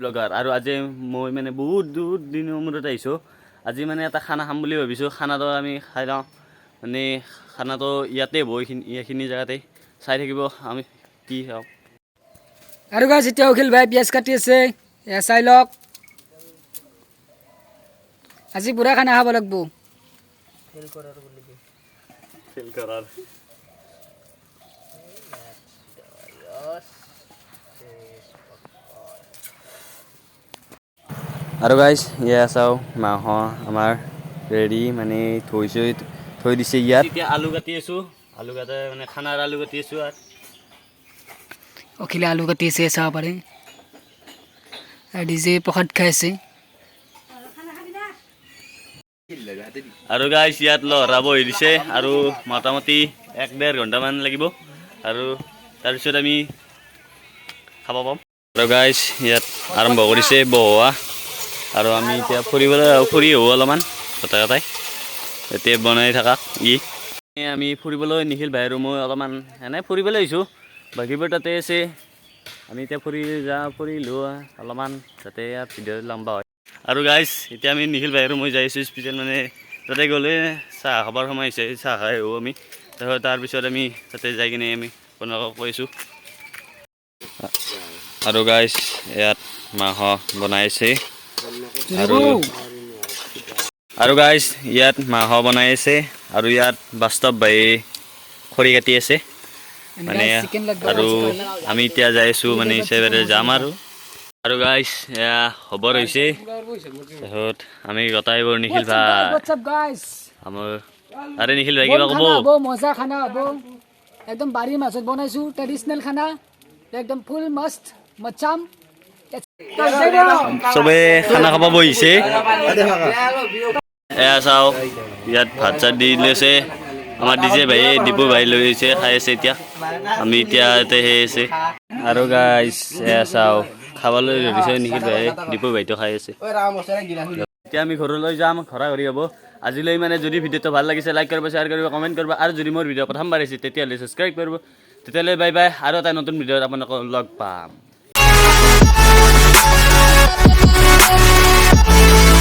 blogger আৰু আজি মই মানে বহুত দিনৰ মূৰত আহিছোঁ আজি মানে এটা খানা খাম বুলি ভাবিছোঁ খানাটো আমি খাই লওঁ মানে খানাটো ইয়াতে হ'ব এইখিনি জেগাতে চাই থাকিব আমি কি খাওঁ আৰু গাইছ এতিয়া অখিল ভাই পিঁয়াজ কাটি আছে এয়া চাই লওক আজি পুৰা খানা খাব লাগিব আৰু গাইজ এয়া চাওঁ মাংস আমাৰ ৰেডি মানে থৈ দিছে ইয়াত এতিয়া আলু কাটি আছোঁ আলু কাটে মানে খানাৰ আলু কাটি আছোঁ আৰু অখিলে আলু কাটি আছে চাব পাৰে আৰু ডিজে প্ৰসাদ খাই আছে আৰু গাইজ ইয়াত লহৰা বহি দিছে আৰু মোটামুটি 1-1.5 ঘণ্টামান লাগিব আৰু তাৰপিছত আমি খাব পাম আৰু গাইজ ইয়াত আৰম্ভ কৰিছে বহোৱা আৰু আমি এতিয়া ফুৰি আহোঁ অলপমান গোটাই এতিয়া বনাই থাকা আমি ফুৰিবলৈ নিখিল ভাই আৰু মই অলপমান এনেই ফুৰিবলৈ আহিছোঁ বাকীবোৰ তাতে আছে আমি এতিয়া ফুৰিলোঁ অলপমান যাতে ইয়াত ভিডিঅ' লম্বা হয় আৰু গাইজ এতিয়া আমি নিখিল ভাই আৰু মই যাই আছোঁ স্পেচিয়েল মানে তাতে গ'লে চাহ খাবৰ সময় হৈছে চাহ খাই আহোঁ আমি তাৰপিছত আমি তাতে যাই কিনে আমি বনাব কৈছোঁ আৰু গাইজ ইয়াত মাংস বনাইছে আৰু গাইজ ইয়াত মাংস বনাই আছে আৰু ইয়াত বাস্তৱ ভাই খৰি কাটি আছে মানে আৰু আমি এতিয়া যাই আছোঁ মানে হিচাপে যাম আৰু গাইজ এয়া খবৰ হৈছে তাৰপিছত আমি গোটাইবোৰ নিখিল ভাই আমাৰ আৰে নিখিল ভাই কিবা ক'ব মজা খানা হ'ব একদম বাৰীৰ মাজত বনাইছোঁ ট্ৰেডিচনেল খানা একদম ফুল মস্ত মচাম চবে খানা খাব বহিছে এয়া চাওঁ ইয়াত ভাত চাত দি লৈছে আমাৰ ডিজে ভাই ডিপু ভাই লৈ আহিছে খাই আছে এতিয়া আমি এতিয়া ইয়াতে সেই আছে আৰু গাইজ এয়া চাওঁ খাবলৈ ধৰিছে নিখিল ভাই ডিপু ভাইটো খাই আছে এতিয়া আমি ঘৰলৈ যাম ঘৰা-ঘৰি হ'ব আজিলৈ মানে যদি ভিডিঅ'টো ভাল লাগিছে লাইক কৰিব শ্বেয়াৰ কৰিব কমেণ্ট কৰিব আৰু যদি মোৰ ভিডিঅ' প্ৰথমবাৰ আহিছে তেতিয়াহ'লে ছাবস্ক্ৰাইব কৰিব তেতিয়াহ'লে বাই বাই আৰু এটা নতুন ভিডিঅ'ত আপোনালোকক লগ পাম